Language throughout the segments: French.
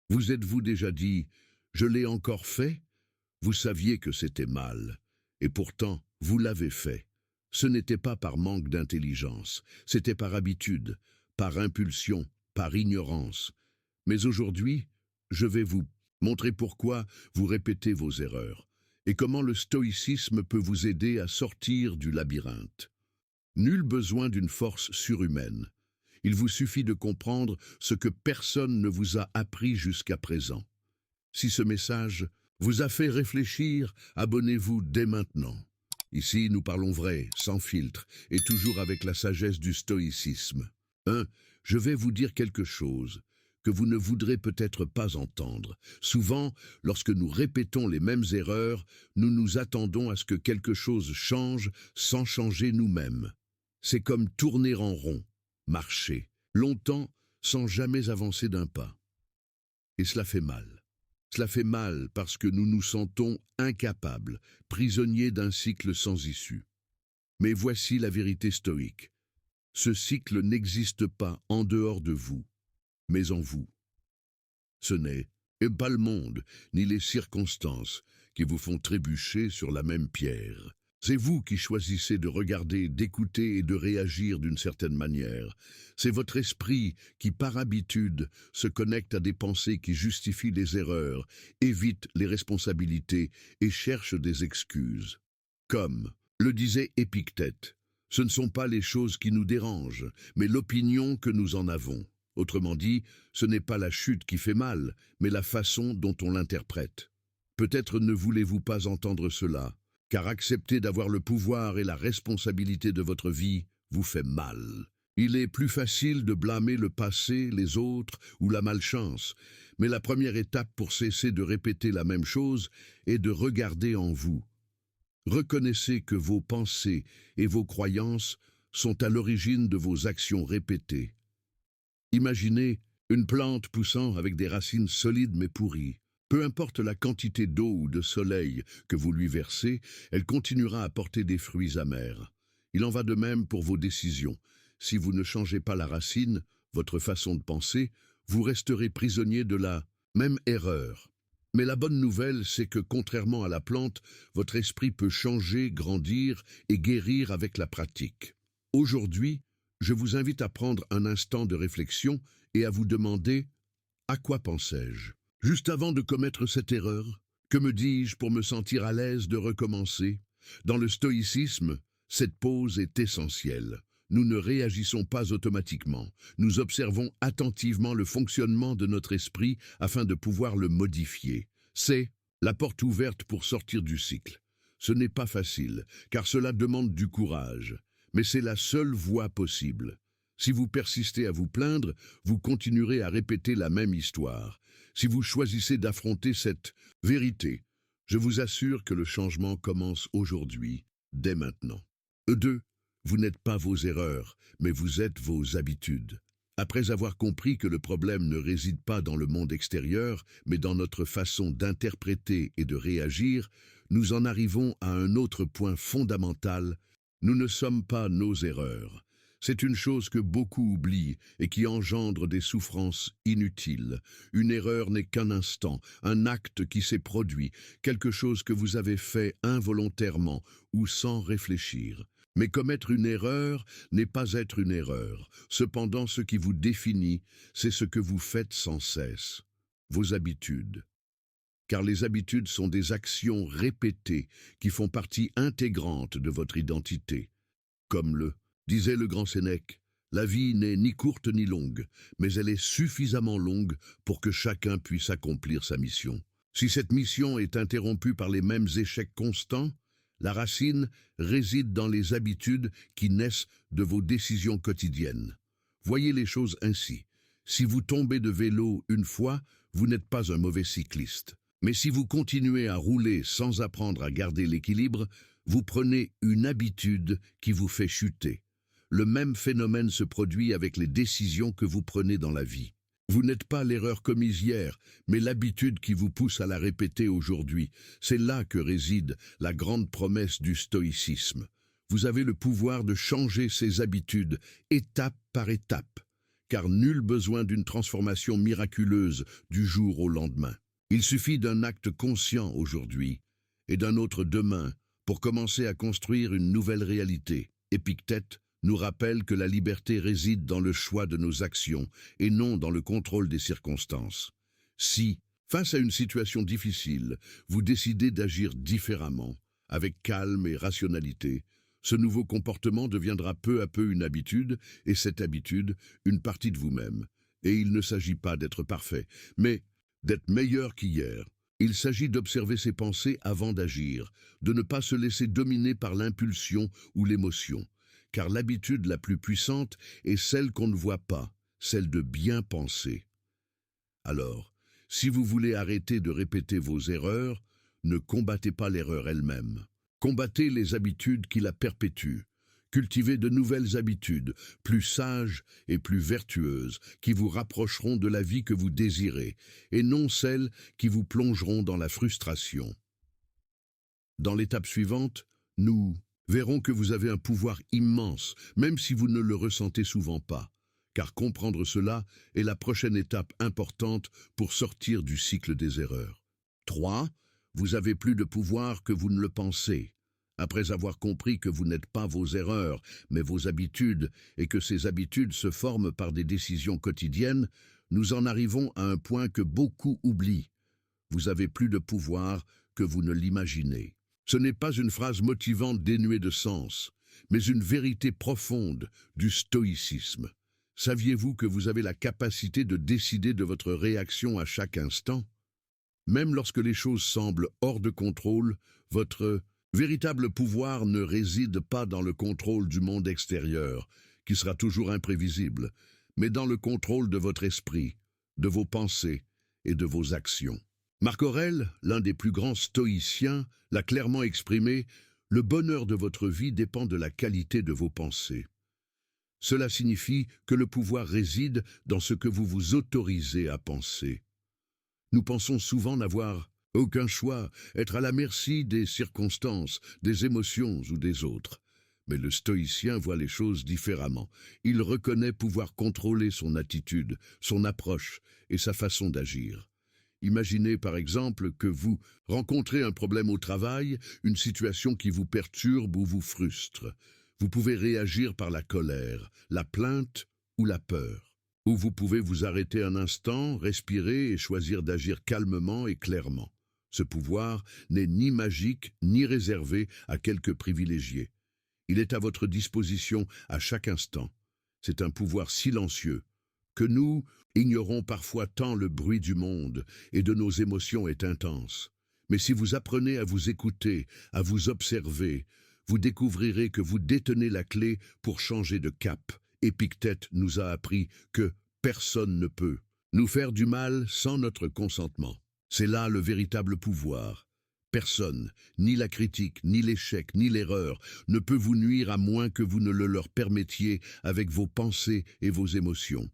Vous êtes-vous déjà dit, je l'ai encore fait? Vous saviez que c'était mal, et pourtant, vous l'avez fait. Ce n'était pas par manque d'intelligence, c'était par habitude, par impulsion, par ignorance. Mais aujourd'hui, je vais vous montrer pourquoi vous répétez vos erreurs, et comment le stoïcisme peut vous aider à sortir du labyrinthe. Nul besoin d'une force surhumaine. Il vous suffit de comprendre ce que personne ne vous a appris jusqu'à présent. Si ce message vous a fait réfléchir, abonnez-vous dès maintenant. Ici, nous parlons vrai, sans filtre, et toujours avec la sagesse du stoïcisme. 1. Je vais vous dire quelque chose que vous ne voudrez peut-être pas entendre. Souvent, lorsque nous répétons les mêmes erreurs, nous nous attendons à ce que quelque chose change sans changer nous-mêmes. C'est comme tourner en rond, marcher, longtemps sans jamais avancer d'un pas. Et cela fait mal. Cela fait mal parce que nous nous sentons incapables, prisonniers d'un cycle sans issue. Mais voici la vérité stoïque. Ce cycle n'existe pas en dehors de vous, mais en vous. Ce n'est pas le monde, ni les circonstances qui vous font trébucher sur la même pierre. C'est vous qui choisissez de regarder, d'écouter et de réagir d'une certaine manière. C'est votre esprit qui, par habitude, se connecte à des pensées qui justifient les erreurs, évite les responsabilités et cherche des excuses. Comme le disait Épictète, ce ne sont pas les choses qui nous dérangent, mais l'opinion que nous en avons. Autrement dit, ce n'est pas la chute qui fait mal, mais la façon dont on l'interprète. Peut-être ne voulez-vous pas entendre cela, car accepter d'avoir le pouvoir et la responsabilité de votre vie vous fait mal. Il est plus facile de blâmer le passé, les autres ou la malchance, mais la première étape pour cesser de répéter la même chose est de regarder en vous. Reconnaissez que vos pensées et vos croyances sont à l'origine de vos actions répétées. Imaginez une plante poussant avec des racines solides mais pourries. Peu importe la quantité d'eau ou de soleil que vous lui versez, elle continuera à porter des fruits amers. Il en va de même pour vos décisions. Si vous ne changez pas la racine, votre façon de penser, vous resterez prisonnier de la même erreur. Mais la bonne nouvelle, c'est que contrairement à la plante, votre esprit peut changer, grandir et guérir avec la pratique. Aujourd'hui, je vous invite à prendre un instant de réflexion et à vous demander « À quoi pensais-je » juste avant de commettre cette erreur? Que me dis-je pour me sentir à l'aise de recommencer? Dans le stoïcisme, cette pause est essentielle. Nous ne réagissons pas automatiquement. Nous observons attentivement le fonctionnement de notre esprit afin de pouvoir le modifier. C'est la porte ouverte pour sortir du cycle. Ce n'est pas facile, car cela demande du courage, mais c'est la seule voie possible. Si vous persistez à vous plaindre, vous continuerez à répéter la même histoire. Si vous choisissez d'affronter cette vérité, je vous assure que le changement commence aujourd'hui, dès maintenant. 2. Vous n'êtes pas vos erreurs, mais vous êtes vos habitudes. Après avoir compris que le problème ne réside pas dans le monde extérieur, mais dans notre façon d'interpréter et de réagir, nous en arrivons à un autre point fondamental. Nous ne sommes pas nos erreurs. C'est une chose que beaucoup oublient et qui engendre des souffrances inutiles. Une erreur n'est qu'un instant, un acte qui s'est produit, quelque chose que vous avez fait involontairement ou sans réfléchir. Mais commettre une erreur n'est pas être une erreur. Cependant, ce qui vous définit, c'est ce que vous faites sans cesse. Vos habitudes. Car les habitudes sont des actions répétées qui font partie intégrante de votre identité. Comme le disait le grand Sénèque, la vie n'est ni courte ni longue, mais elle est suffisamment longue pour que chacun puisse accomplir sa mission. Si cette mission est interrompue par les mêmes échecs constants, la racine réside dans les habitudes qui naissent de vos décisions quotidiennes. Voyez les choses ainsi. Si vous tombez de vélo une fois, vous n'êtes pas un mauvais cycliste. Mais si vous continuez à rouler sans apprendre à garder l'équilibre, vous prenez une habitude qui vous fait chuter. Le même phénomène se produit avec les décisions que vous prenez dans la vie. Vous n'êtes pas l'erreur commise hier, mais l'habitude qui vous pousse à la répéter aujourd'hui. C'est là que réside la grande promesse du stoïcisme. Vous avez le pouvoir de changer ces habitudes, étape par étape. car nul besoin d'une transformation miraculeuse du jour au lendemain. Il suffit d'un acte conscient aujourd'hui et d'un autre demain pour commencer à construire une nouvelle réalité. Épictète nous rappelle que la liberté réside dans le choix de nos actions et non dans le contrôle des circonstances. Si, face à une situation difficile, vous décidez d'agir différemment, avec calme et rationalité, ce nouveau comportement deviendra peu à peu une habitude, et cette habitude, une partie de vous-même. Et il ne s'agit pas d'être parfait, mais d'être meilleur qu'hier. Il s'agit d'observer ses pensées avant d'agir, de ne pas se laisser dominer par l'impulsion ou l'émotion, car l'habitude la plus puissante est celle qu'on ne voit pas, celle de bien penser. Alors, si vous voulez arrêter de répéter vos erreurs, ne combattez pas l'erreur elle-même. Combattez les habitudes qui la perpétuent. Cultivez de nouvelles habitudes, plus sages et plus vertueuses, qui vous rapprocheront de la vie que vous désirez, et non celles qui vous plongeront dans la frustration. Dans l'étape suivante, nous verrons que vous avez un pouvoir immense, même si vous ne le ressentez souvent pas, car comprendre cela est la prochaine étape importante pour sortir du cycle des erreurs. 3. Vous avez plus de pouvoir que vous ne le pensez. Après avoir compris que vous n'êtes pas vos erreurs, mais vos habitudes, et que ces habitudes se forment par des décisions quotidiennes, nous en arrivons à un point que beaucoup oublient. Vous avez plus de pouvoir que vous ne l'imaginez. Ce n'est pas une phrase motivante dénuée de sens, mais une vérité profonde du stoïcisme. Saviez-vous que vous avez la capacité de décider de votre réaction à chaque instant ? Même lorsque les choses semblent hors de contrôle, votre véritable pouvoir ne réside pas dans le contrôle du monde extérieur, qui sera toujours imprévisible, mais dans le contrôle de votre esprit, de vos pensées et de vos actions. Marc Aurèle, l'un des plus grands stoïciens, l'a clairement exprimé, « Le bonheur de votre vie dépend de la qualité de vos pensées ». Cela signifie que le pouvoir réside dans ce que vous vous autorisez à penser. Nous pensons souvent n'avoir aucun choix, être à la merci des circonstances, des émotions ou des autres. Mais le stoïcien voit les choses différemment. Il reconnaît pouvoir contrôler son attitude, son approche et sa façon d'agir. Imaginez par exemple que vous rencontrez un problème au travail, une situation qui vous perturbe ou vous frustre. Vous pouvez réagir par la colère, la plainte ou la peur. Ou vous pouvez vous arrêter un instant, respirer et choisir d'agir calmement et clairement. Ce pouvoir n'est ni magique ni réservé à quelques privilégiés. Il est à votre disposition à chaque instant. C'est un pouvoir silencieux, que nous ignorons parfois tant le bruit du monde et de nos émotions est intense. Mais si vous apprenez à vous écouter, à vous observer, vous découvrirez que vous détenez la clé pour changer de cap. Épictète nous a appris que personne ne peut nous faire du mal sans notre consentement. C'est là le véritable pouvoir. Personne, ni la critique, ni l'échec, ni l'erreur, ne peut vous nuire à moins que vous ne le leur permettiez avec vos pensées et vos émotions.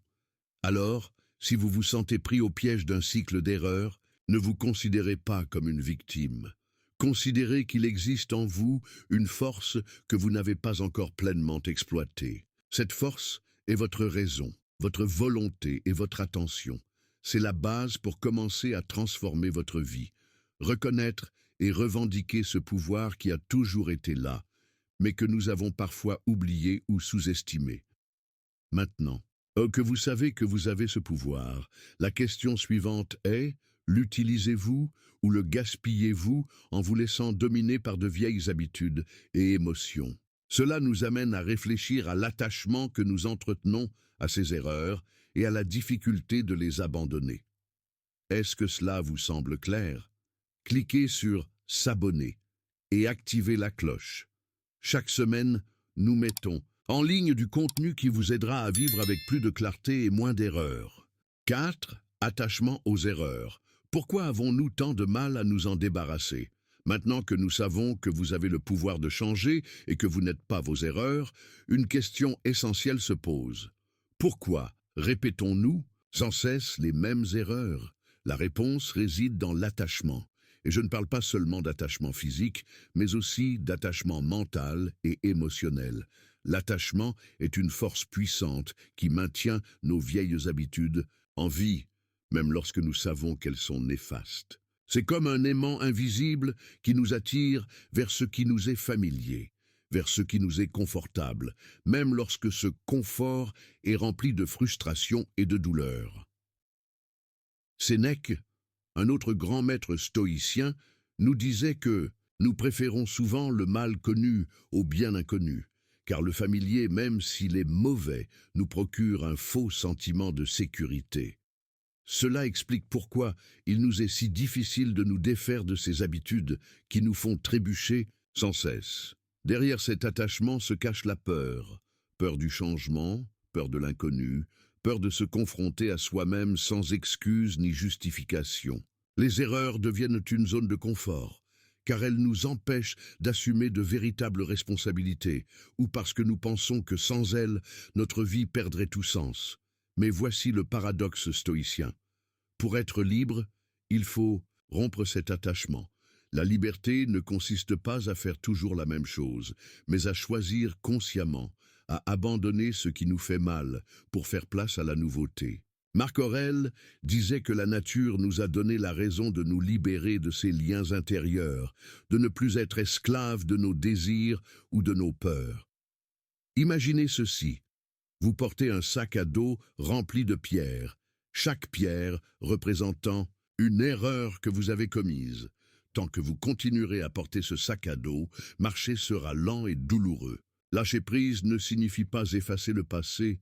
Alors, si vous vous sentez pris au piège d'un cycle d'erreurs, ne vous considérez pas comme une victime. Considérez qu'il existe en vous une force que vous n'avez pas encore pleinement exploitée. Cette force est votre raison, votre volonté et votre attention. C'est la base pour commencer à transformer votre vie, reconnaître et revendiquer ce pouvoir qui a toujours été là, mais que nous avons parfois oublié ou sous-estimé. Maintenant, que vous savez que vous avez ce pouvoir, la question suivante est, l'utilisez-vous ou le gaspillez-vous en vous laissant dominer par de vieilles habitudes et émotions? Cela nous amène à réfléchir à l'attachement que nous entretenons à ces erreurs et à la difficulté de les abandonner. Est-ce que cela vous semble clair? Cliquez sur « S'abonner » et activez la cloche. Chaque semaine, nous mettons en ligne du contenu qui vous aidera à vivre avec plus de clarté et moins d'erreurs. 4. Attachement aux erreurs. Pourquoi avons-nous tant de mal à nous en débarrasser? Maintenant que nous savons que vous avez le pouvoir de changer et que vous n'êtes pas vos erreurs, une question essentielle se pose. Pourquoi répétons-nous sans cesse les mêmes erreurs? La réponse réside dans l'attachement. Et je ne parle pas seulement d'attachement physique, mais aussi d'attachement mental et émotionnel. L'attachement est une force puissante qui maintient nos vieilles habitudes en vie, même lorsque nous savons qu'elles sont néfastes. C'est comme un aimant invisible qui nous attire vers ce qui nous est familier, vers ce qui nous est confortable, même lorsque ce confort est rempli de frustration et de douleur. Sénèque, un autre grand maître stoïcien, nous disait que nous préférons souvent le mal connu au bien inconnu, car le familier, même s'il est mauvais, nous procure un faux sentiment de sécurité. Cela explique pourquoi il nous est si difficile de nous défaire de ces habitudes qui nous font trébucher sans cesse. Derrière cet attachement se cache la peur, peur du changement, peur de l'inconnu, peur de se confronter à soi-même sans excuse ni justification. Les erreurs deviennent une zone de confort, car elles nous empêchent d'assumer de véritables responsabilités, ou parce que nous pensons que sans elles, notre vie perdrait tout sens. Mais voici le paradoxe stoïcien. Pour être libre, il faut rompre cet attachement. La liberté ne consiste pas à faire toujours la même chose, mais à choisir consciemment, à abandonner ce qui nous fait mal pour faire place à la nouveauté. Marc Aurèle disait que la nature nous a donné la raison de nous libérer de ces liens intérieurs, de ne plus être esclaves de nos désirs ou de nos peurs. Imaginez ceci. Vous portez un sac à dos rempli de pierres, chaque pierre représentant une erreur que vous avez commise. Tant que vous continuerez à porter ce sac à dos, marcher sera lent et douloureux. Lâcher prise ne signifie pas effacer le passé,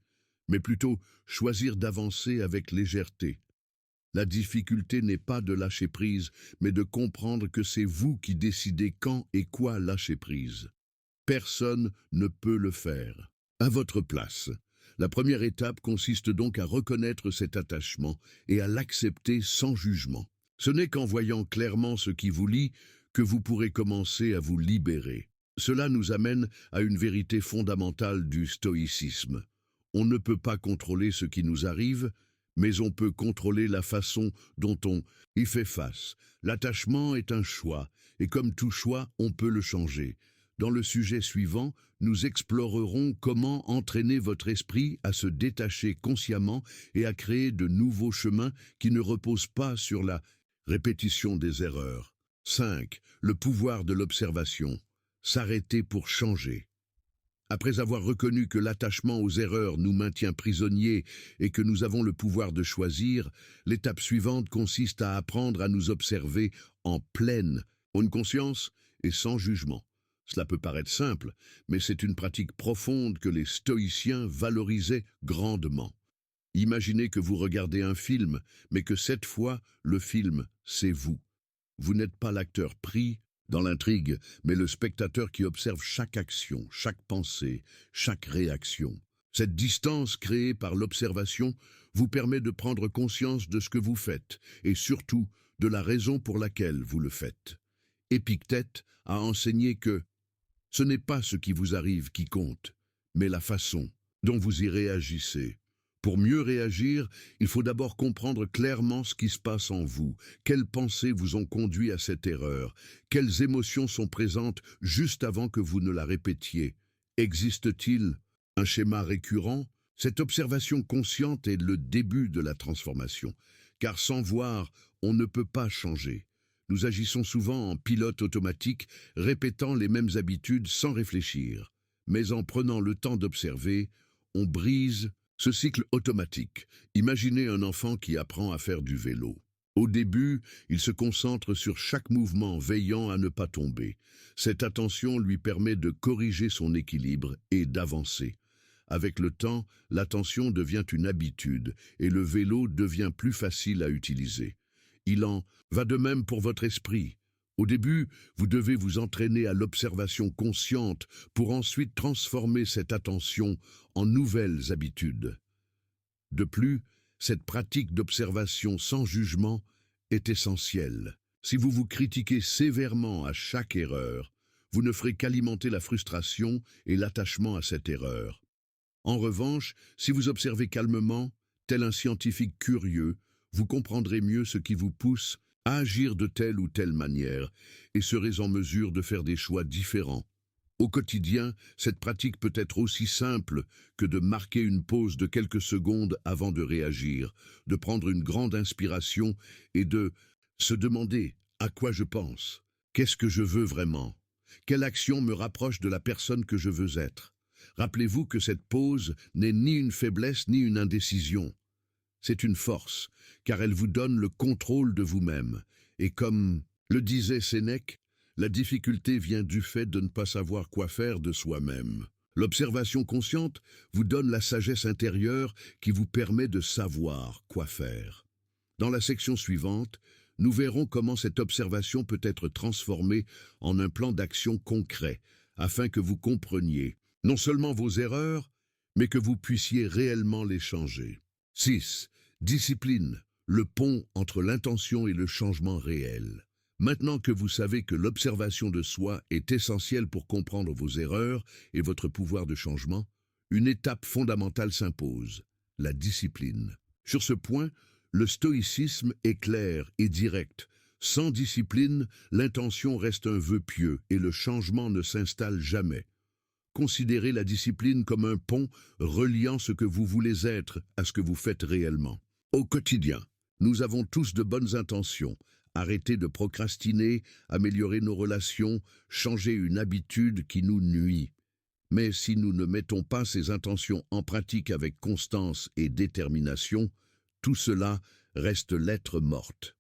mais plutôt choisir d'avancer avec légèreté. La difficulté n'est pas de lâcher prise, mais de comprendre que c'est vous qui décidez quand et quoi lâcher prise. Personne ne peut le faire. À votre place. La première étape consiste donc à reconnaître cet attachement et à l'accepter sans jugement. Ce n'est qu'en voyant clairement ce qui vous lie que vous pourrez commencer à vous libérer. Cela nous amène à une vérité fondamentale du stoïcisme. On ne peut pas contrôler ce qui nous arrive, mais on peut contrôler la façon dont on y fait face. L'attachement est un choix, et comme tout choix, on peut le changer. Dans le sujet suivant, nous explorerons comment entraîner votre esprit à se détacher consciemment et à créer de nouveaux chemins qui ne reposent pas sur la répétition des erreurs. 5. Le pouvoir de l'observation. S'arrêter pour changer. Après avoir reconnu que l'attachement aux erreurs nous maintient prisonniers et que nous avons le pouvoir de choisir, l'étape suivante consiste à apprendre à nous observer en pleine conscience et sans jugement. Cela peut paraître simple, mais c'est une pratique profonde que les stoïciens valorisaient grandement. Imaginez que vous regardez un film, mais que cette fois, le film, c'est vous. Vous n'êtes pas l'acteur pris dans l'intrigue, mais le spectateur qui observe chaque action, chaque pensée, chaque réaction. Cette distance créée par l'observation vous permet de prendre conscience de ce que vous faites, et surtout de la raison pour laquelle vous le faites. Épictète a enseigné que ce n'est pas ce qui vous arrive qui compte, mais la façon dont vous y réagissez. Pour mieux réagir, il faut d'abord comprendre clairement ce qui se passe en vous, quelles pensées vous ont conduit à cette erreur, quelles émotions sont présentes juste avant que vous ne la répétiez. Existe-t-il un schéma récurrent? Cette observation consciente est le début de la transformation, car sans voir, on ne peut pas changer. Nous agissons souvent en pilote automatique, répétant les mêmes habitudes sans réfléchir. Mais en prenant le temps d'observer, on brise ce cycle automatique. Imaginez un enfant qui apprend à faire du vélo. Au début, il se concentre sur chaque mouvement, veillant à ne pas tomber. Cette attention lui permet de corriger son équilibre et d'avancer. Avec le temps, l'attention devient une habitude et le vélo devient plus facile à utiliser. Il en va de même pour votre esprit. Au début, vous devez vous entraîner à l'observation consciente pour ensuite transformer cette attention en nouvelles habitudes. De plus, cette pratique d'observation sans jugement est essentielle. Si vous vous critiquez sévèrement à chaque erreur, vous ne ferez qu'alimenter la frustration et l'attachement à cette erreur. En revanche, si vous observez calmement, tel un scientifique curieux, vous comprendrez mieux ce qui vous pousse à agir de telle ou telle manière et serez en mesure de faire des choix différents. Au quotidien, cette pratique peut être aussi simple que de marquer une pause de quelques secondes avant de réagir, de prendre une grande inspiration et de se demander à quoi je pense, qu'est-ce que je veux vraiment, quelle action me rapproche de la personne que je veux être. Rappelez-vous que cette pause n'est ni une faiblesse ni une indécision. C'est une force, car elle vous donne le contrôle de vous-même. Et comme le disait Sénèque, la difficulté vient du fait de ne pas savoir quoi faire de soi-même. L'observation consciente vous donne la sagesse intérieure qui vous permet de savoir quoi faire. Dans la section suivante, nous verrons comment cette observation peut être transformée en un plan d'action concret, afin que vous compreniez non seulement vos erreurs, mais que vous puissiez réellement les changer. 6. Discipline, le pont entre l'intention et le changement réel. Maintenant que vous savez que l'observation de soi est essentielle pour comprendre vos erreurs et votre pouvoir de changement, une étape fondamentale s'impose, la discipline. Sur ce point, le stoïcisme est clair et direct. Sans discipline, l'intention reste un vœu pieux et le changement ne s'installe jamais. Considérez la discipline comme un pont reliant ce que vous voulez être à ce que vous faites réellement. Au quotidien, nous avons tous de bonnes intentions. Arrêter de procrastiner, améliorer nos relations, changer une habitude qui nous nuit. Mais si nous ne mettons pas ces intentions en pratique avec constance et détermination, tout cela reste lettre morte.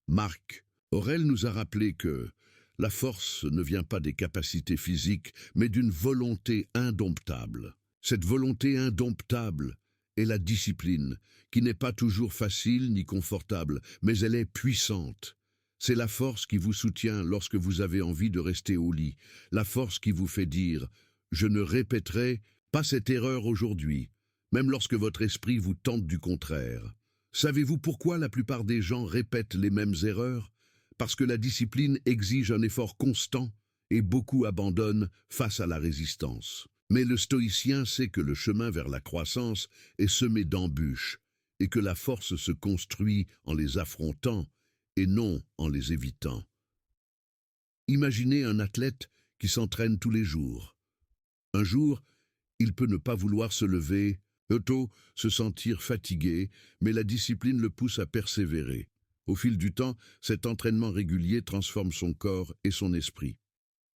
Marc Aurèle nous a rappelé que la force ne vient pas des capacités physiques, mais d'une volonté indomptable. Cette volonté indomptable est la discipline, qui n'est pas toujours facile ni confortable, mais elle est puissante. C'est la force qui vous soutient lorsque vous avez envie de rester au lit, la force qui vous fait dire « Je ne répéterai pas cette erreur aujourd'hui », même lorsque votre esprit vous tente du contraire. Savez-vous pourquoi la plupart des gens répètent les mêmes erreurs ? Parce que la discipline exige un effort constant et beaucoup abandonnent face à la résistance. Mais le stoïcien sait que le chemin vers la croissance est semé d'embûches et que la force se construit en les affrontant et non en les évitant. Imaginez un athlète qui s'entraîne tous les jours. Un jour, il peut ne pas vouloir se lever, se sentir fatigué, mais la discipline le pousse à persévérer. Au fil du temps, cet entraînement régulier transforme son corps et son esprit.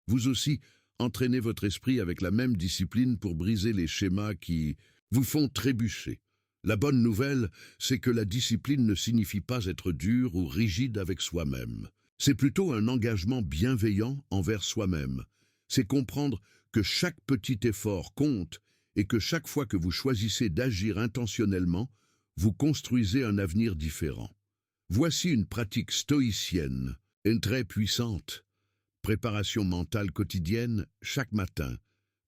Vous aussi, entraînez votre esprit avec la même discipline pour briser les schémas qui vous font trébucher. La bonne nouvelle, c'est que la discipline ne signifie pas être dur ou rigide avec soi-même. C'est plutôt un engagement bienveillant envers soi-même. C'est comprendre que chaque petit effort compte et que chaque fois que vous choisissez d'agir intentionnellement, vous construisez un avenir différent. Voici une pratique stoïcienne, très puissante. Préparation mentale quotidienne, chaque matin.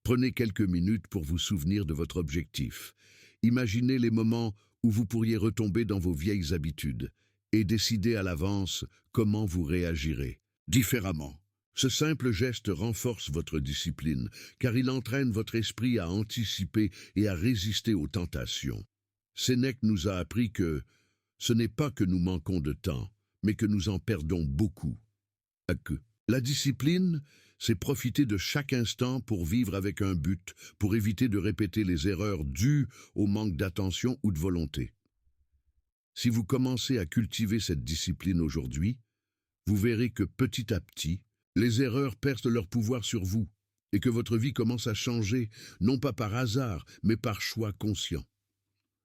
Prenez quelques minutes pour vous souvenir de votre objectif. Imaginez les moments où vous pourriez retomber dans vos vieilles habitudes et décidez à l'avance comment vous réagirez différemment. Ce simple geste renforce votre discipline, car il entraîne votre esprit à anticiper et à résister aux tentations. Sénèque nous a appris que ce n'est pas que nous manquons de temps, mais que nous en perdons beaucoup. La discipline, c'est profiter de chaque instant pour vivre avec un but, pour éviter de répéter les erreurs dues au manque d'attention ou de volonté. Si vous commencez à cultiver cette discipline aujourd'hui, vous verrez que petit à petit, les erreurs perdent leur pouvoir sur vous et que votre vie commence à changer, non pas par hasard, mais par choix conscient.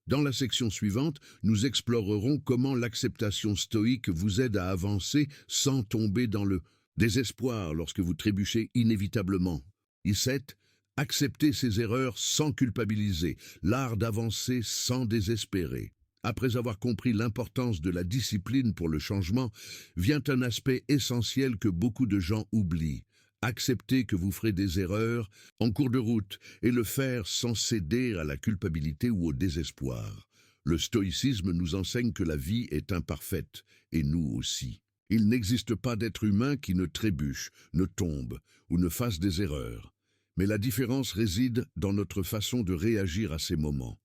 Dans la section suivante, nous explorerons comment l'acceptation stoïque vous aide à avancer sans tomber dans le désespoir lorsque vous trébuchez inévitablement. 7. Accepter ses erreurs sans culpabiliser, l'art d'avancer sans désespérer. Après avoir compris l'importance de la discipline pour le changement, vient un aspect essentiel que beaucoup de gens oublient. Accepter que vous ferez des erreurs en cours de route et le faire sans céder à la culpabilité ou au désespoir. Le stoïcisme nous enseigne que la vie est imparfaite, et nous aussi. Il n'existe pas d'être humain qui ne trébuche, ne tombe ou ne fasse des erreurs. Mais la différence réside dans notre façon de réagir à ces moments.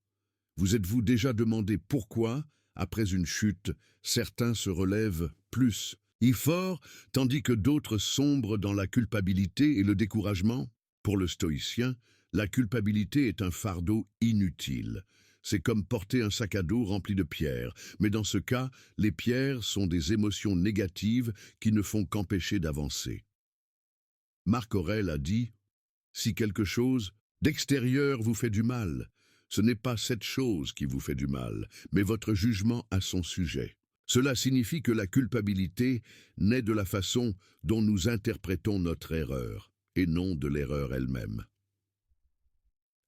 Vous êtes-vous déjà demandé pourquoi, après une chute, certains se relèvent plus fort, tandis que d'autres sombrent dans la culpabilité et le découragement? Pour le stoïcien, la culpabilité est un fardeau inutile. C'est comme porter un sac à dos rempli de pierres, mais dans ce cas, les pierres sont des émotions négatives qui ne font qu'empêcher d'avancer. Marc Aurèle a dit « Si quelque chose d'extérieur vous fait du mal, ce n'est pas cette chose qui vous fait du mal, mais votre jugement à son sujet. » Cela signifie que la culpabilité naît de la façon dont nous interprétons notre erreur, et non de l'erreur elle-même.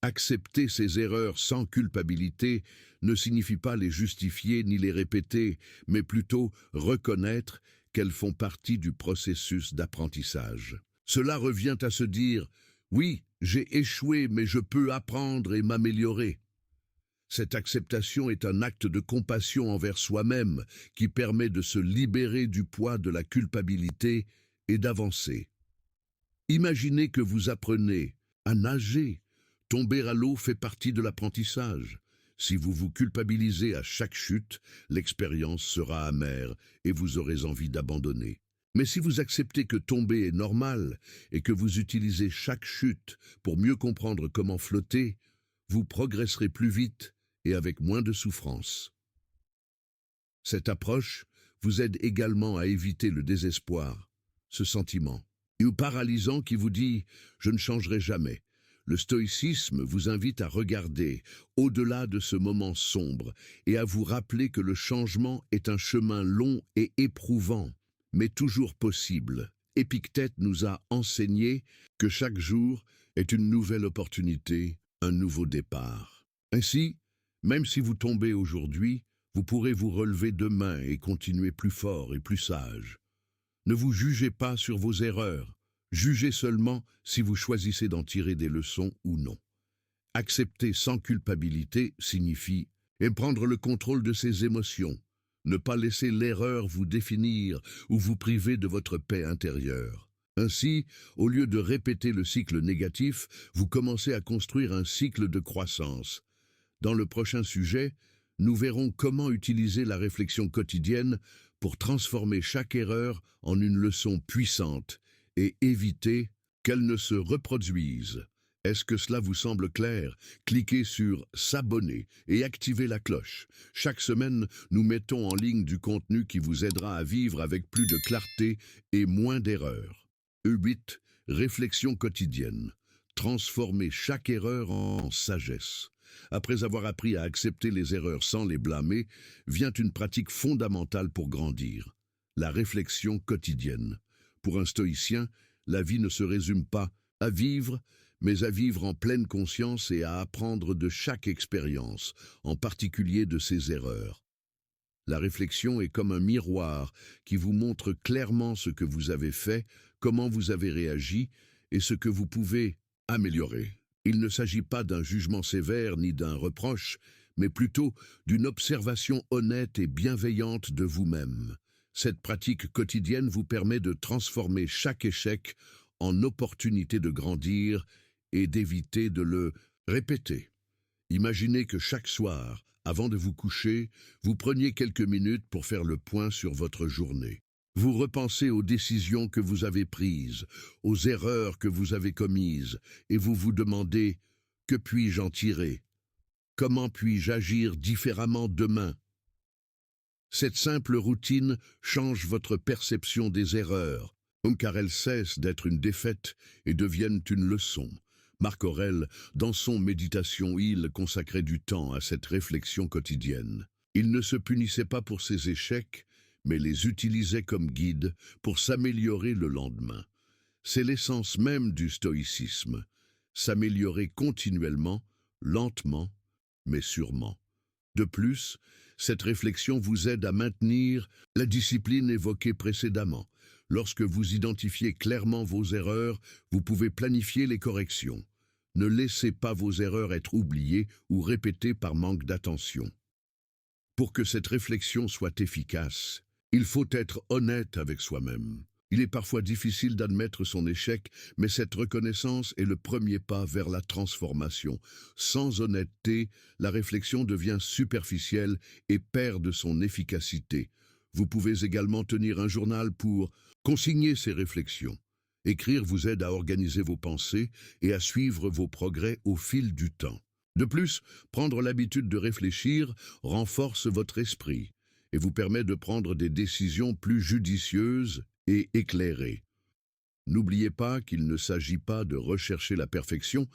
Accepter ces erreurs sans culpabilité ne signifie pas les justifier ni les répéter, mais plutôt reconnaître qu'elles font partie du processus d'apprentissage. Cela revient à se dire « Oui, j'ai échoué, mais je peux apprendre et m'améliorer ». Cette acceptation est un acte de compassion envers soi-même qui permet de se libérer du poids de la culpabilité et d'avancer. Imaginez que vous apprenez à nager. Tomber à l'eau fait partie de l'apprentissage. Si vous vous culpabilisez à chaque chute, l'expérience sera amère et vous aurez envie d'abandonner. Mais si vous acceptez que tomber est normal et que vous utilisez chaque chute pour mieux comprendre comment flotter, vous progresserez plus vite et avec moins de souffrance. Cette approche vous aide également à éviter le désespoir, ce sentiment paralysant qui vous dit « je ne changerai jamais ». Le stoïcisme vous invite à regarder au-delà de ce moment sombre et à vous rappeler que le changement est un chemin long et éprouvant, mais toujours possible. Épictète nous a enseigné que chaque jour est une nouvelle opportunité, un nouveau départ. Ainsi, même si vous tombez aujourd'hui, vous pourrez vous relever demain et continuer plus fort et plus sage. Ne vous jugez pas sur vos erreurs. Jugez seulement si vous choisissez d'en tirer des leçons ou non. Accepter sans culpabilité signifie prendre le contrôle de ses émotions, ne pas laisser l'erreur vous définir ou vous priver de votre paix intérieure. Ainsi, au lieu de répéter le cycle négatif, vous commencez à construire un cycle de croissance. Dans le prochain sujet, nous verrons comment utiliser la réflexion quotidienne pour transformer chaque erreur en une leçon puissante et éviter qu'elle ne se reproduise. Est-ce que cela vous semble clair? Cliquez sur s'abonner et activez la cloche. Chaque semaine, nous mettons en ligne du contenu qui vous aidera à vivre avec plus de clarté et moins d'erreurs. E8. Réflexion quotidienne. Transformer chaque erreur en sagesse. Après avoir appris à accepter les erreurs sans les blâmer, vient une pratique fondamentale pour grandir. La réflexion quotidienne. Pour un stoïcien, la vie ne se résume pas à vivre, mais à vivre en pleine conscience et à apprendre de chaque expérience, en particulier de ses erreurs. La réflexion est comme un miroir qui vous montre clairement ce que vous avez fait, comment vous avez réagi et ce que vous pouvez améliorer. Il ne s'agit pas d'un jugement sévère ni d'un reproche, mais plutôt d'une observation honnête et bienveillante de vous-même. Cette pratique quotidienne vous permet de transformer chaque échec en opportunité de grandir et d'éviter de le répéter. Imaginez que chaque soir, avant de vous coucher, vous preniez quelques minutes pour faire le point sur votre journée. Vous repensez aux décisions que vous avez prises, aux erreurs que vous avez commises, et vous vous demandez « Que puis-je en tirer? Comment puis-je agir différemment demain ?» Cette simple routine change votre perception des erreurs, car elles cessent d'être une défaite et deviennent une leçon. Marc Aurèle, dans son Méditation, il consacrait du temps à cette réflexion quotidienne. Il ne se punissait pas pour ses échecs, mais les utilisait comme guide pour s'améliorer le lendemain. C'est l'essence même du stoïcisme, s'améliorer continuellement, lentement, mais sûrement. De plus, cette réflexion vous aide à maintenir la discipline évoquée précédemment. Lorsque vous identifiez clairement vos erreurs, vous pouvez planifier les corrections. Ne laissez pas vos erreurs être oubliées ou répétées par manque d'attention. Pour que cette réflexion soit efficace, il faut être honnête avec soi-même. Il est parfois difficile d'admettre son échec, mais cette reconnaissance est le premier pas vers la transformation. Sans honnêteté, la réflexion devient superficielle et perd de son efficacité. Vous pouvez également tenir un journal pour consigner ces réflexions. Écrire vous aide à organiser vos pensées et à suivre vos progrès au fil du temps. De plus, prendre l'habitude de réfléchir renforce votre esprit et vous permet de prendre des décisions plus judicieuses et éclairées. N'oubliez pas qu'il ne s'agit pas de rechercher la perfection,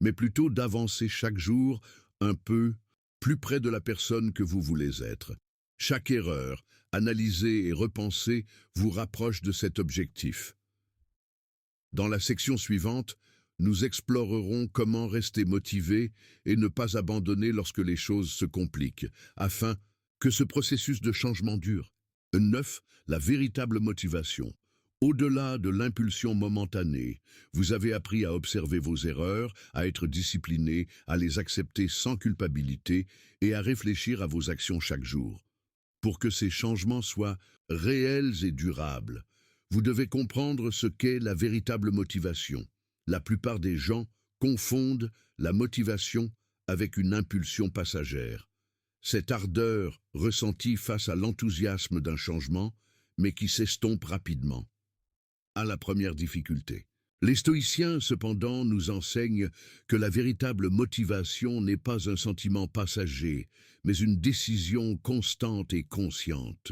mais plutôt d'avancer chaque jour un peu plus près de la personne que vous voulez être. Chaque erreur, analysée et repensée, vous rapproche de cet objectif. Dans la section suivante, nous explorerons comment rester motivé et ne pas abandonner lorsque les choses se compliquent, afin que ce processus de changement dure. 9. La véritable motivation. Au-delà de l'impulsion momentanée, vous avez appris à observer vos erreurs, à être discipliné, à les accepter sans culpabilité et à réfléchir à vos actions chaque jour. Pour que ces changements soient réels et durables, vous devez comprendre ce qu'est la véritable motivation. La plupart des gens confondent la motivation avec une impulsion passagère. Cette ardeur ressentie face à l'enthousiasme d'un changement, mais qui s'estompe rapidement à la première difficulté. Les stoïciens, cependant, nous enseignent que la véritable motivation n'est pas un sentiment passager, mais une décision constante et consciente.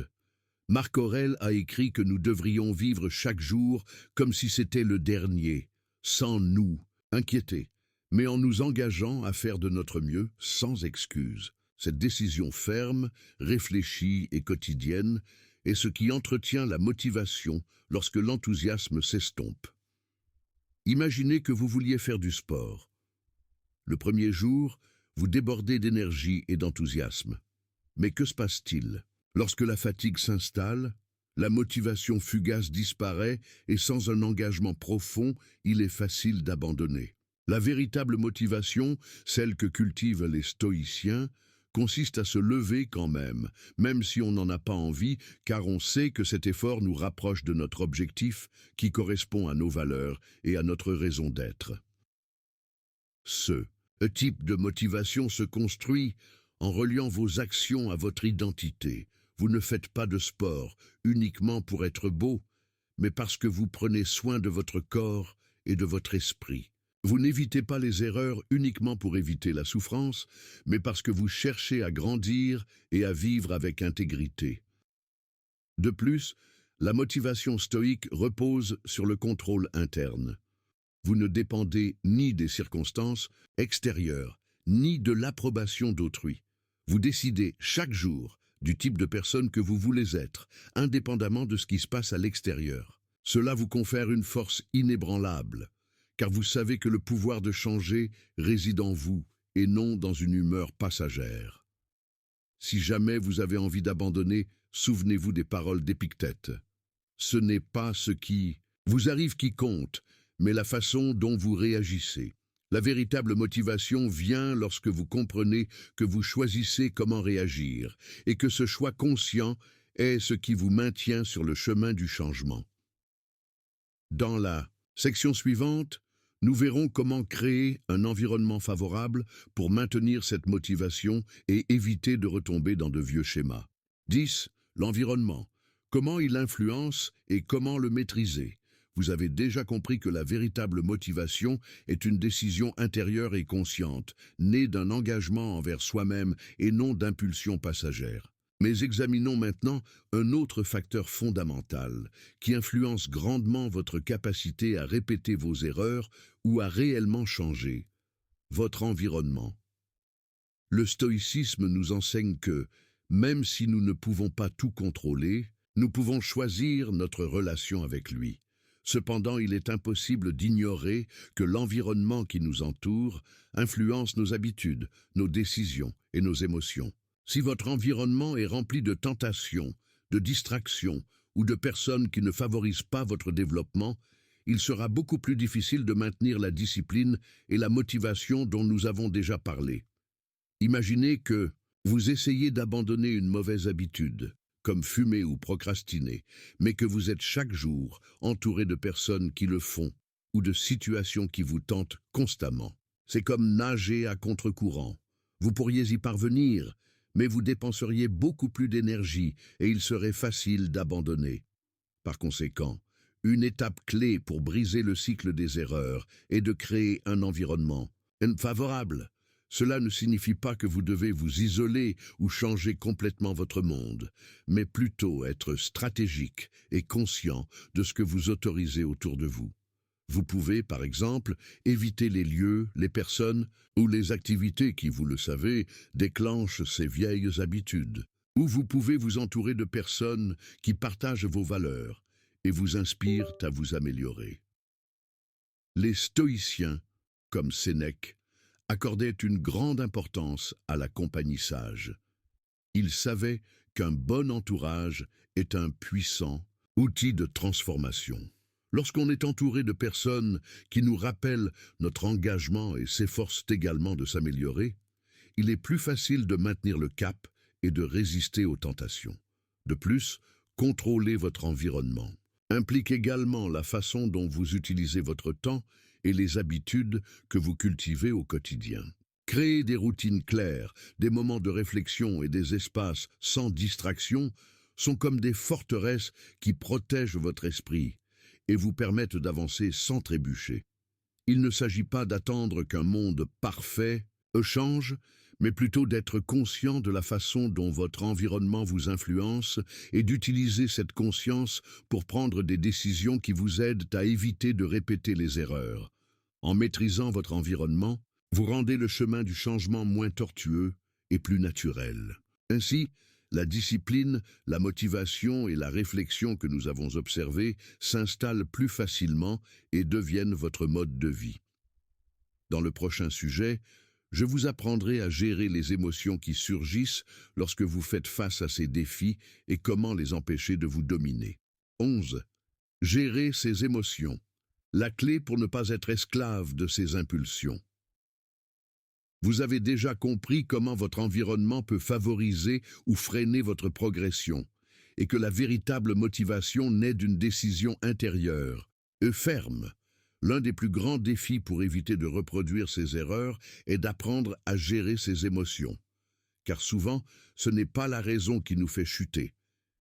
Marc Aurèle a écrit que nous devrions vivre chaque jour comme si c'était le dernier, sans nous inquiéter, mais en nous engageant à faire de notre mieux sans excuse. Cette décision ferme, réfléchie et quotidienne est ce qui entretient la motivation lorsque l'enthousiasme s'estompe. Imaginez que vous vouliez faire du sport. Le premier jour, vous débordez d'énergie et d'enthousiasme. Mais que se passe-t-il? Lorsque la fatigue s'installe, la motivation fugace disparaît et sans un engagement profond, il est facile d'abandonner. La véritable motivation, celle que cultivent les stoïciens, consiste à se lever quand même si on n'en a pas envie, car on sait que cet effort nous rapproche de notre objectif qui correspond à nos valeurs et à notre raison d'être. Ce type de motivation se construit en reliant vos actions à votre identité. Vous ne faites pas de sport uniquement pour être beau, mais parce que vous prenez soin de votre corps et de votre esprit. Vous n'évitez pas les erreurs uniquement pour éviter la souffrance, mais parce que vous cherchez à grandir et à vivre avec intégrité. De plus, la motivation stoïque repose sur le contrôle interne. Vous ne dépendez ni des circonstances extérieures, ni de l'approbation d'autrui. Vous décidez chaque jour du type de personne que vous voulez être, indépendamment de ce qui se passe à l'extérieur. Cela vous confère une force inébranlable, car vous savez que le pouvoir de changer réside en vous et non dans une humeur passagère. Si jamais vous avez envie d'abandonner, souvenez-vous des paroles d'Épictète. Ce n'est pas ce qui vous arrive qui compte, mais la façon dont vous réagissez. La véritable motivation vient lorsque vous comprenez que vous choisissez comment réagir et que ce choix conscient est ce qui vous maintient sur le chemin du changement. Dans la section suivante, nous verrons comment créer un environnement favorable pour maintenir cette motivation et éviter de retomber dans de vieux schémas. 10. L'environnement. Comment il influence et comment le maîtriser? Vous avez déjà compris que la véritable motivation est une décision intérieure et consciente, née d'un engagement envers soi-même et non d'impulsions passagères. Mais examinons maintenant un autre facteur fondamental qui influence grandement votre capacité à répéter vos erreurs ou à réellement changer: votre environnement. Le stoïcisme nous enseigne que, même si nous ne pouvons pas tout contrôler, nous pouvons choisir notre relation avec lui. Cependant, il est impossible d'ignorer que l'environnement qui nous entoure influence nos habitudes, nos décisions et nos émotions. Si votre environnement est rempli de tentations, de distractions ou de personnes qui ne favorisent pas votre développement, il sera beaucoup plus difficile de maintenir la discipline et la motivation dont nous avons déjà parlé. Imaginez que vous essayez d'abandonner une mauvaise habitude, comme fumer ou procrastiner, mais que vous êtes chaque jour entouré de personnes qui le font ou de situations qui vous tentent constamment. C'est comme nager à contre-courant. Vous pourriez y parvenir, mais vous dépenseriez beaucoup plus d'énergie et il serait facile d'abandonner. Par conséquent, Une étape clé pour briser le cycle des erreurs est de créer un environnement favorable. Cela ne signifie pas que vous devez vous isoler ou changer complètement votre monde, mais plutôt être stratégique et conscient de ce que vous autorisez autour de vous. Vous pouvez, par exemple, éviter les lieux, les personnes ou les activités qui, vous le savez, déclenchent ces vieilles habitudes. Ou vous pouvez vous entourer de personnes qui partagent vos valeurs et vous inspirent à vous améliorer. Les stoïciens, comme Sénèque, accordaient une grande importance à la compagnie sage. Ils savaient qu'un bon entourage est un puissant outil de transformation. Lorsqu'on est entouré de personnes qui nous rappellent notre engagement et s'efforcent également de s'améliorer, il est plus facile de maintenir le cap et de résister aux tentations. De plus, contrôler votre environnement implique également la façon dont vous utilisez votre temps et les habitudes que vous cultivez au quotidien. Créer des routines claires, des moments de réflexion et des espaces sans distraction sont comme des forteresses qui protègent votre esprit et vous permettent d'avancer sans trébucher. Il ne s'agit pas d'attendre qu'un monde parfait change, mais plutôt d'être conscient de la façon dont votre environnement vous influence et d'utiliser cette conscience pour prendre des décisions qui vous aident à éviter de répéter les erreurs. En maîtrisant votre environnement, vous rendez le chemin du changement moins tortueux et plus naturel. Ainsi, la discipline, la motivation et la réflexion que nous avons observées s'installent plus facilement et deviennent votre mode de vie. Dans le prochain sujet, je vous apprendrai à gérer les émotions qui surgissent lorsque vous faites face à ces défis et comment les empêcher de vous dominer. 11. Gérer ses émotions. La clé pour ne pas être esclave de ses impulsions. Vous avez déjà compris comment votre environnement peut favoriser ou freiner votre progression, et que la véritable motivation naît d'une décision intérieure, ferme. L'un des plus grands défis pour éviter de reproduire ces erreurs est d'apprendre à gérer ses émotions. Car souvent, ce n'est pas la raison qui nous fait chuter,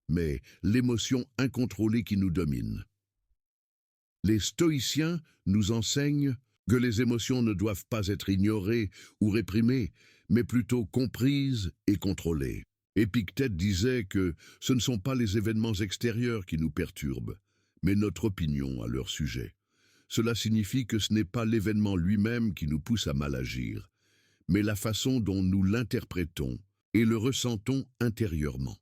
mais l'émotion incontrôlée qui nous domine. Les stoïciens nous enseignent que les émotions ne doivent pas être ignorées ou réprimées, mais plutôt comprises et contrôlées. Épictète disait que ce ne sont pas les événements extérieurs qui nous perturbent, mais notre opinion à leur sujet. Cela signifie que ce n'est pas l'événement lui-même qui nous pousse à mal agir, mais la façon dont nous l'interprétons et le ressentons intérieurement.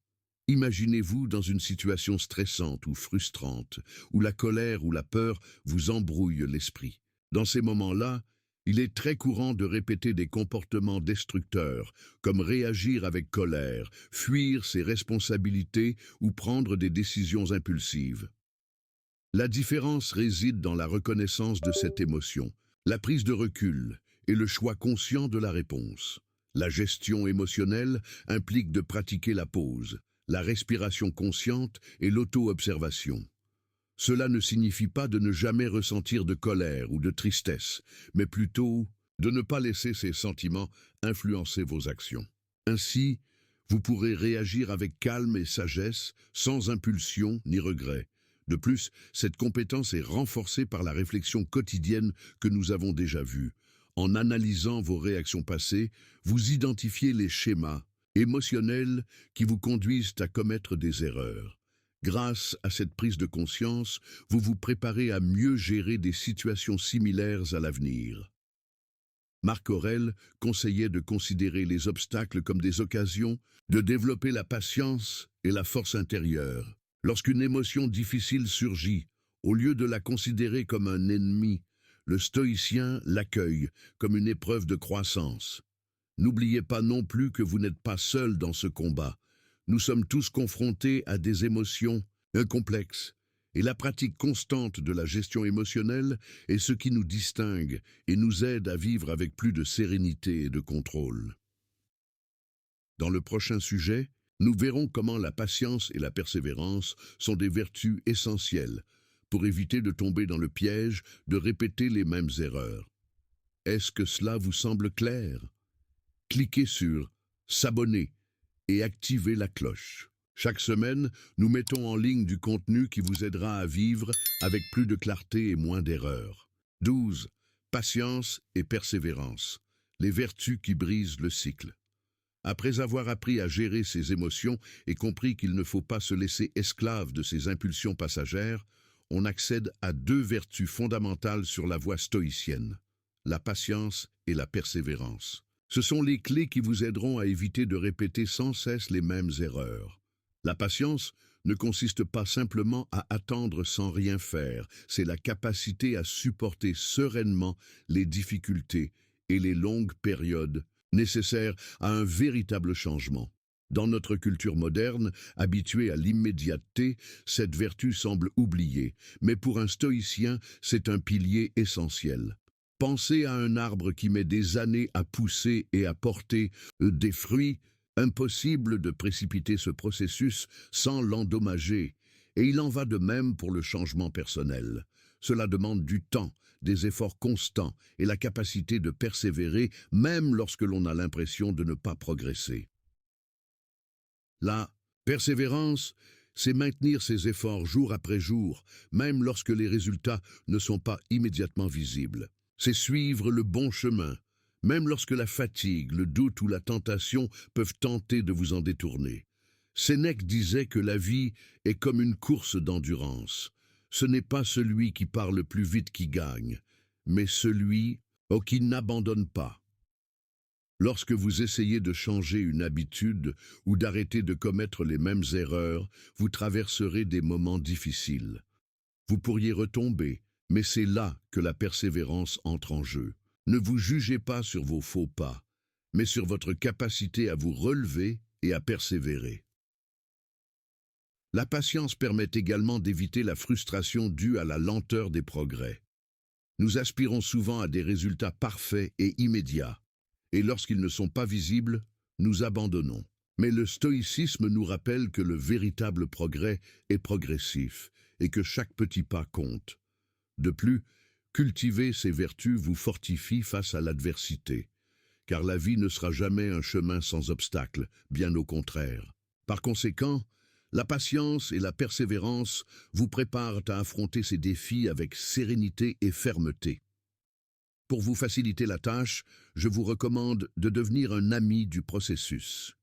Imaginez-vous dans une situation stressante ou frustrante, où la colère ou la peur vous embrouille l'esprit. Dans ces moments-là, il est très courant de répéter des comportements destructeurs, comme réagir avec colère, fuir ses responsabilités ou prendre des décisions impulsives. La différence réside dans la reconnaissance de cette émotion, la prise de recul et le choix conscient de la réponse. La gestion émotionnelle implique de pratiquer la pause, la respiration consciente et l'auto-observation. Cela ne signifie pas de ne jamais ressentir de colère ou de tristesse, mais plutôt de ne pas laisser ces sentiments influencer vos actions. Ainsi, vous pourrez réagir avec calme et sagesse, sans impulsion ni regret. De plus, cette compétence est renforcée par la réflexion quotidienne que nous avons déjà vue. En analysant vos réactions passées, vous identifiez les schémas émotionnels qui vous conduisent à commettre des erreurs. Grâce à cette prise de conscience, vous vous préparez à mieux gérer des situations similaires à l'avenir. Marc Aurèle conseillait de considérer les obstacles comme des occasions, de développer la patience et la force intérieure. Lorsqu'une émotion difficile surgit, au lieu de la considérer comme un ennemi, le stoïcien l'accueille comme une épreuve de croissance. N'oubliez pas non plus que vous n'êtes pas seul dans ce combat. Nous sommes tous confrontés à des émotions complexes, et la pratique constante de la gestion émotionnelle est ce qui nous distingue et nous aide à vivre avec plus de sérénité et de contrôle. Dans le prochain sujet, nous verrons comment la patience et la persévérance sont des vertus essentielles pour éviter de tomber dans le piège de répéter les mêmes erreurs. Est-ce que cela vous semble clair? Cliquez sur « S'abonner » et activez la cloche. Chaque semaine, nous mettons en ligne du contenu qui vous aidera à vivre avec plus de clarté et moins d'erreurs. 12. Patience et persévérance. Les vertus qui brisent le cycle. Après avoir appris à gérer ses émotions et compris qu'il ne faut pas se laisser esclave de ses impulsions passagères, on accède à deux vertus fondamentales sur la voie stoïcienne, la patience et la persévérance. Ce sont les clés qui vous aideront à éviter de répéter sans cesse les mêmes erreurs. La patience ne consiste pas simplement à attendre sans rien faire, c'est la capacité à supporter sereinement les difficultés et les longues périodes nécessaires à un véritable changement. Dans notre culture moderne, habituée à l'immédiateté, cette vertu semble oubliée, mais pour un stoïcien, c'est un pilier essentiel. Pensez à un arbre qui met des années à pousser et à porter des fruits. Impossible de précipiter ce processus sans l'endommager, et il en va de même pour le changement personnel. Cela demande du temps, des efforts constants et la capacité de persévérer même lorsque l'on a l'impression de ne pas progresser. La persévérance, c'est maintenir ses efforts jour après jour, même lorsque les résultats ne sont pas immédiatement visibles. C'est suivre le bon chemin, même lorsque la fatigue, le doute ou la tentation peuvent tenter de vous en détourner. Sénèque disait que la vie est comme une course d'endurance. Ce n'est pas celui qui part le plus vite qui gagne, mais celui qui n'abandonne pas. Lorsque vous essayez de changer une habitude ou d'arrêter de commettre les mêmes erreurs, vous traverserez des moments difficiles. Vous pourriez retomber, mais c'est là que la persévérance entre en jeu. Ne vous jugez pas sur vos faux pas, mais sur votre capacité à vous relever et à persévérer. La patience permet également d'éviter la frustration due à la lenteur des progrès. Nous aspirons souvent à des résultats parfaits et immédiats, et lorsqu'ils ne sont pas visibles, nous abandonnons. Mais le stoïcisme nous rappelle que le véritable progrès est progressif et que chaque petit pas compte. De plus, cultiver ces vertus vous fortifie face à l'adversité, car la vie ne sera jamais un chemin sans obstacles, bien au contraire. Par conséquent, la patience et la persévérance vous préparent à affronter ces défis avec sérénité et fermeté. Pour vous faciliter la tâche, je vous recommande de devenir un ami du processus.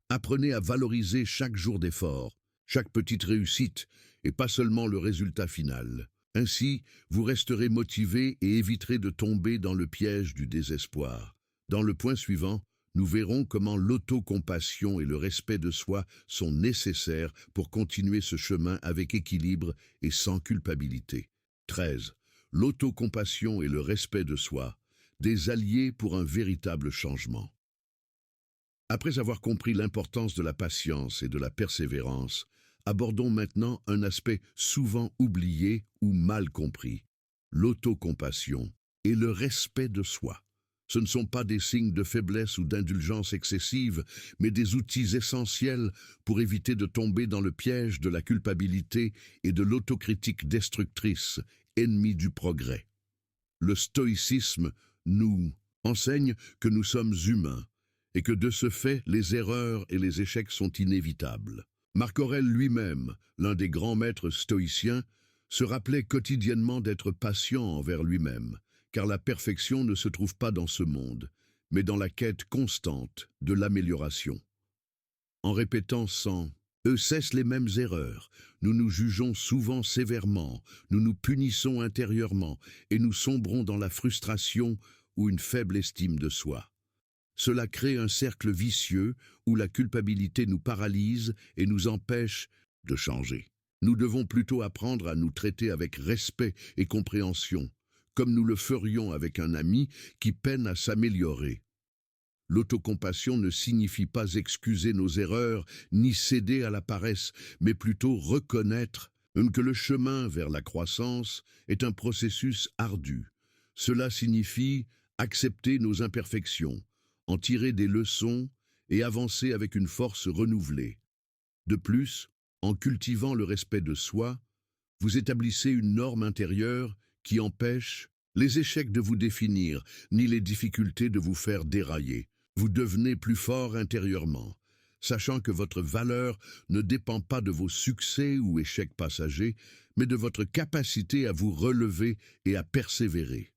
Apprenez à valoriser chaque jour d'effort, chaque petite réussite, et pas seulement le résultat final. Ainsi, vous resterez motivé et éviterez de tomber dans le piège du désespoir. Dans le point suivant, nous verrons comment l'autocompassion et le respect de soi sont nécessaires pour continuer ce chemin avec équilibre et sans culpabilité. 13. L'autocompassion et le respect de soi, des alliés pour un véritable changement. Après avoir compris l'importance de la patience et de la persévérance, abordons maintenant un aspect souvent oublié ou mal compris, l'autocompassion et le respect de soi. Ce ne sont pas des signes de faiblesse ou d'indulgence excessive, mais des outils essentiels pour éviter de tomber dans le piège de la culpabilité et de l'autocritique destructrice, ennemie du progrès. Le stoïcisme nous enseigne que nous sommes humains et que de ce fait, les erreurs et les échecs sont inévitables. Marc Aurèle lui-même, l'un des grands maîtres stoïciens, se rappelait quotidiennement d'être patient envers lui-même, car la perfection ne se trouve pas dans ce monde, mais dans la quête constante de l'amélioration. En répétant sans cesse les mêmes erreurs, nous nous jugeons souvent sévèrement, nous nous punissons intérieurement et nous sombrons dans la frustration ou une faible estime de soi. Cela crée un cercle vicieux où la culpabilité nous paralyse et nous empêche de changer. Nous devons plutôt apprendre à nous traiter avec respect et compréhension, comme nous le ferions avec un ami qui peine à s'améliorer. L'autocompassion ne signifie pas excuser nos erreurs ni céder à la paresse, mais plutôt reconnaître que le chemin vers la croissance est un processus ardu. Cela signifie accepter nos imperfections, en tirer des leçons et avancer avec une force renouvelée. De plus, en cultivant le respect de soi, vous établissez une norme intérieure qui empêche les échecs de vous définir, ni les difficultés de vous faire dérailler. Vous devenez plus fort intérieurement. sachant que votre valeur ne dépend pas de vos succès ou échecs passagers, mais de votre capacité à vous relever et à persévérer.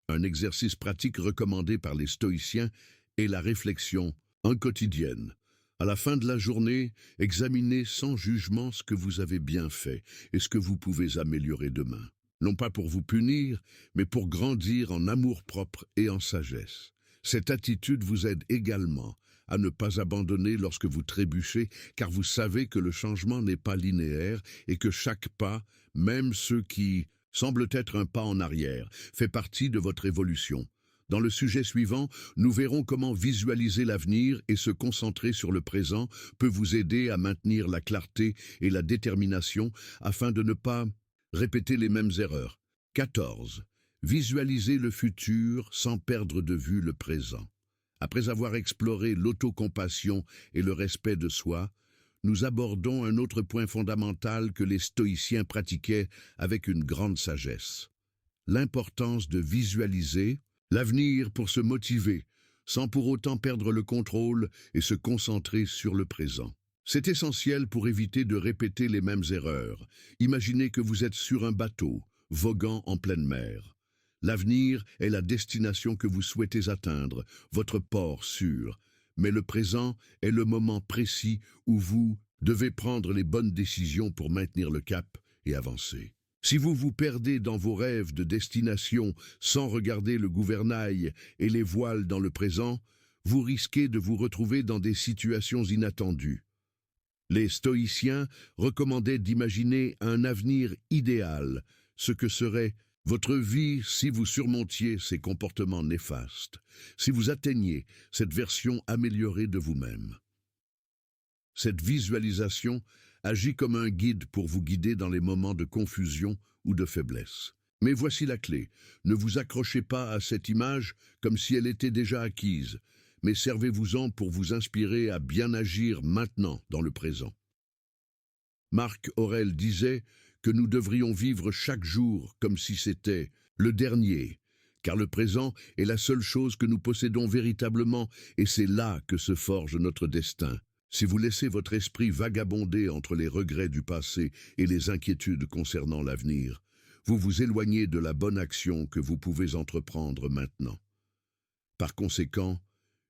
Un exercice pratique recommandé par les stoïciens est la réflexion en quotidienne. À la fin de la journée, examinez sans jugement ce que vous avez bien fait et ce que vous pouvez améliorer demain. Non pas pour vous punir, mais pour grandir en amour-propre et en sagesse. Cette attitude vous aide également à ne pas abandonner lorsque vous trébuchez, car vous savez que le changement n'est pas linéaire et que chaque pas, même ceux qui semblent être un pas en arrière, fait partie de votre évolution. Dans le sujet suivant, nous verrons comment visualiser l'avenir et se concentrer sur le présent peut vous aider à maintenir la clarté et la détermination afin de ne pas répéter les mêmes erreurs. 14. Visualiser le futur sans perdre de vue le présent. Après avoir exploré l'autocompassion et le respect de soi, nous abordons un autre point fondamental que les stoïciens pratiquaient avec une grande sagesse. L'importance de visualiser l'avenir pour se motiver, sans pour autant perdre le contrôle et se concentrer sur le présent. C'est essentiel pour éviter de répéter les mêmes erreurs. Imaginez que vous êtes sur un bateau, voguant en pleine mer. L'avenir est la destination que vous souhaitez atteindre, votre port sûr. Mais le présent est le moment précis où vous devez prendre les bonnes décisions pour maintenir le cap et avancer. Si vous vous perdez dans vos rêves de destination sans regarder le gouvernail et les voiles dans le présent, vous risquez de vous retrouver dans des situations inattendues. Les stoïciens recommandaient d'imaginer un avenir idéal, ce que serait votre vie si vous surmontiez ces comportements néfastes, si vous atteigniez cette version améliorée de vous-même. Cette visualisation agit comme un guide pour vous guider dans les moments de confusion ou de faiblesse. Mais voici la clé. Ne vous accrochez pas à cette image comme si elle était déjà acquise, mais servez-vous-en pour vous inspirer à bien agir maintenant dans le présent. Marc Aurèle disait que nous devrions vivre chaque jour comme si c'était le dernier, car le présent est la seule chose que nous possédons véritablement et c'est là que se forge notre destin. Si vous laissez votre esprit vagabonder entre les regrets du passé et les inquiétudes concernant l'avenir, vous vous éloignez de la bonne action que vous pouvez entreprendre maintenant. Par conséquent,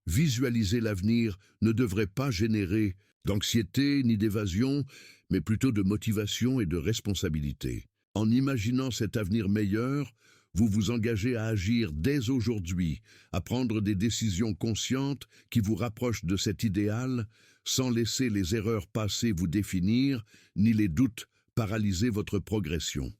visualiser l'avenir ne devrait pas générer d'anxiété ni d'évasion, mais plutôt de motivation et de responsabilité. En imaginant cet avenir meilleur, vous vous engagez à agir dès aujourd'hui, à prendre des décisions conscientes qui vous rapprochent de cet idéal, sans laisser les erreurs passées vous définir, ni les doutes paralyser votre progression.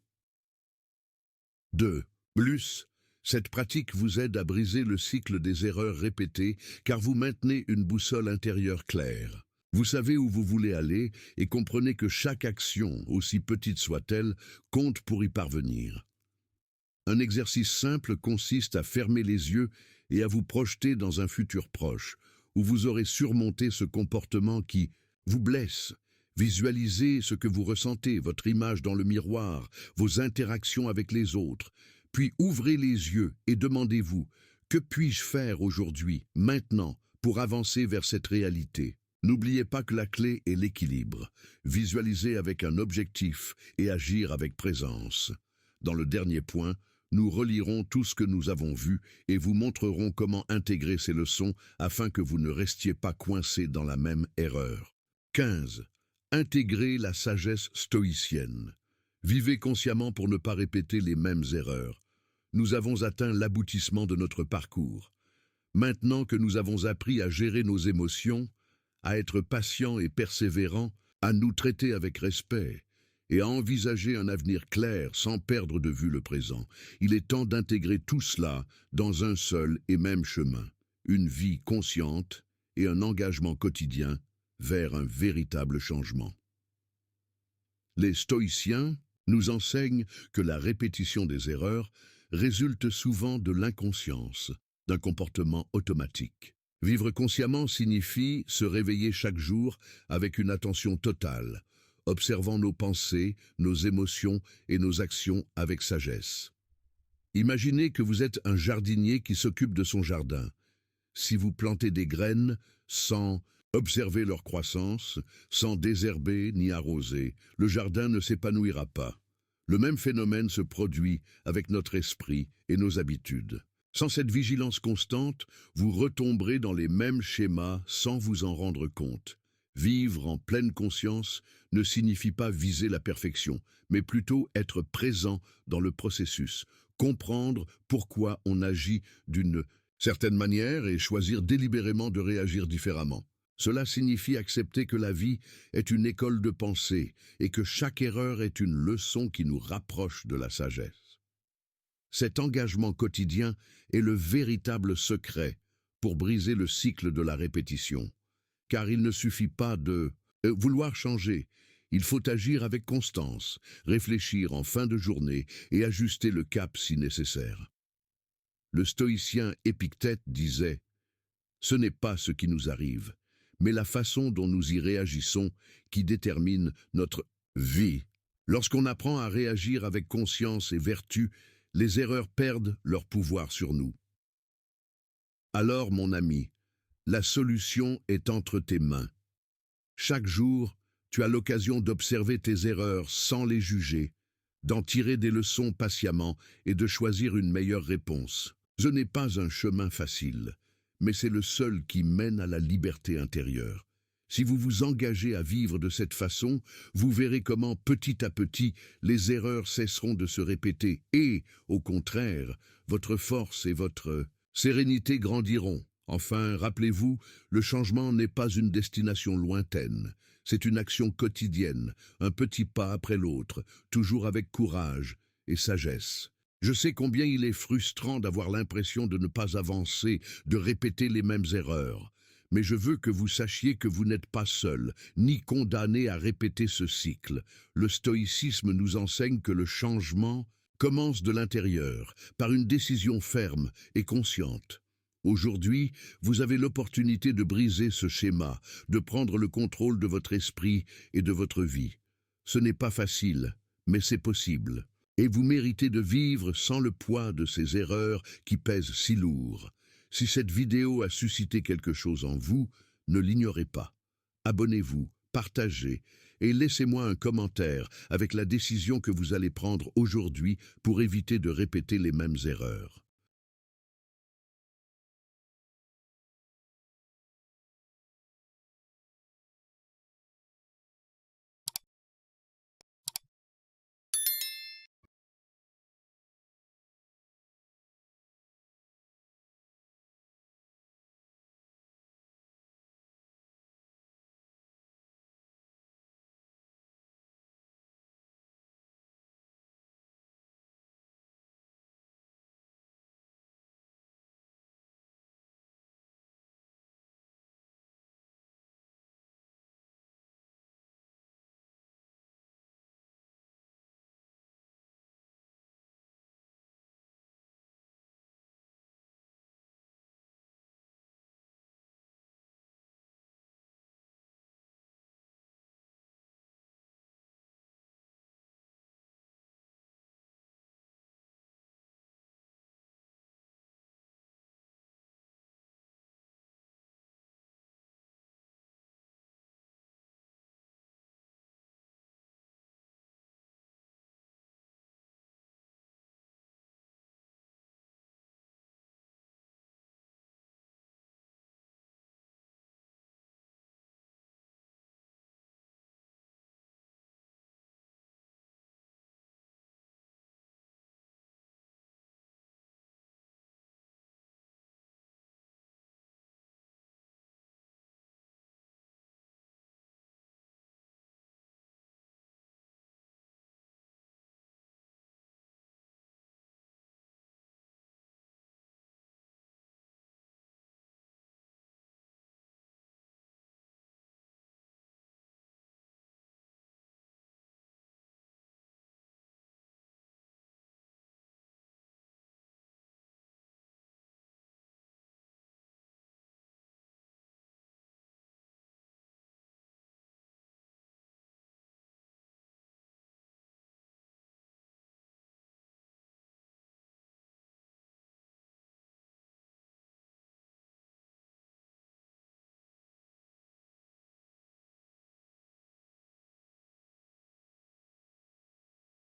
2. Plus, cette pratique vous aide à briser le cycle des erreurs répétées, car vous maintenez une boussole intérieure claire. Vous savez où vous voulez aller et comprenez que chaque action, aussi petite soit-elle, compte pour y parvenir. Un exercice simple consiste à fermer les yeux et à vous projeter dans un futur proche, où vous aurez surmonté ce comportement qui vous blesse. Visualisez ce que vous ressentez, votre image dans le miroir, vos interactions avec les autres. Puis ouvrez les yeux et demandez-vous, que puis-je faire aujourd'hui, maintenant, pour avancer vers cette réalité ? N'oubliez pas que la clé est l'équilibre. Visualiser avec un objectif et agir avec présence. Dans le dernier point, nous relirons tout ce que nous avons vu et vous montrerons comment intégrer ces leçons afin que vous ne restiez pas coincés dans la même erreur. 15. Intégrer la sagesse stoïcienne. Vivez consciemment pour ne pas répéter les mêmes erreurs. Nous avons atteint l'aboutissement de notre parcours. Maintenant que nous avons appris à gérer nos émotions, à être patients et persévérants, à nous traiter avec respect et à envisager un avenir clair sans perdre de vue le présent, il est temps d'intégrer tout cela dans un seul et même chemin, une vie consciente et un engagement quotidien vers un véritable changement. Les stoïciens nous enseignent que la répétition des erreurs résulte souvent de l'inconscience, d'un comportement automatique. Vivre consciemment signifie se réveiller chaque jour avec une attention totale, observant nos pensées, nos émotions et nos actions avec sagesse. Imaginez que vous êtes un jardinier qui s'occupe de son jardin. Si vous plantez des graines sans Observez leur croissance, sans désherber ni arroser, le jardin ne s'épanouira pas. Le même phénomène se produit avec notre esprit et nos habitudes. Sans cette vigilance constante, vous retomberez dans les mêmes schémas sans vous en rendre compte. Vivre en pleine conscience ne signifie pas viser la perfection, mais plutôt être présent dans le processus, comprendre pourquoi on agit d'une certaine manière et choisir délibérément de réagir différemment. Cela signifie accepter que la vie est une école de pensée et que chaque erreur est une leçon qui nous rapproche de la sagesse. Cet engagement quotidien est le véritable secret pour briser le cycle de la répétition. Car il ne suffit pas de vouloir changer, il faut agir avec constance, réfléchir en fin de journée et ajuster le cap si nécessaire. Le stoïcien Épictète disait « Ce n'est pas ce qui nous arrive, mais la façon dont nous y réagissons qui détermine notre vie. » Lorsqu'on apprend à réagir avec conscience et vertu, les erreurs perdent leur pouvoir sur nous. Alors, mon ami, la solution est entre tes mains. Chaque jour, tu as l'occasion d'observer tes erreurs sans les juger, d'en tirer des leçons patiemment et de choisir une meilleure réponse. Ce n'est pas un chemin facile, mais c'est le seul qui mène à la liberté intérieure. Si vous vous engagez à vivre de cette façon, vous verrez comment petit à petit les erreurs cesseront de se répéter et, au contraire, votre force et votre sérénité grandiront. Enfin, rappelez-vous, le changement n'est pas une destination lointaine, c'est une action quotidienne, un petit pas après l'autre, toujours avec courage et sagesse. Je sais combien il est frustrant d'avoir l'impression de ne pas avancer, de répéter les mêmes erreurs. Mais je veux que vous sachiez que vous n'êtes pas seul, ni condamné à répéter ce cycle. Le stoïcisme nous enseigne que le changement commence de l'intérieur, par une décision ferme et consciente. Aujourd'hui, vous avez l'opportunité de briser ce schéma, de prendre le contrôle de votre esprit et de votre vie. Ce n'est pas facile, mais c'est possible. Et vous méritez de vivre sans le poids de ces erreurs qui pèsent si lourd. Si cette vidéo a suscité quelque chose en vous, ne l'ignorez pas. Abonnez-vous, partagez et laissez-moi un commentaire avec la décision que vous allez prendre aujourd'hui pour éviter de répéter les mêmes erreurs.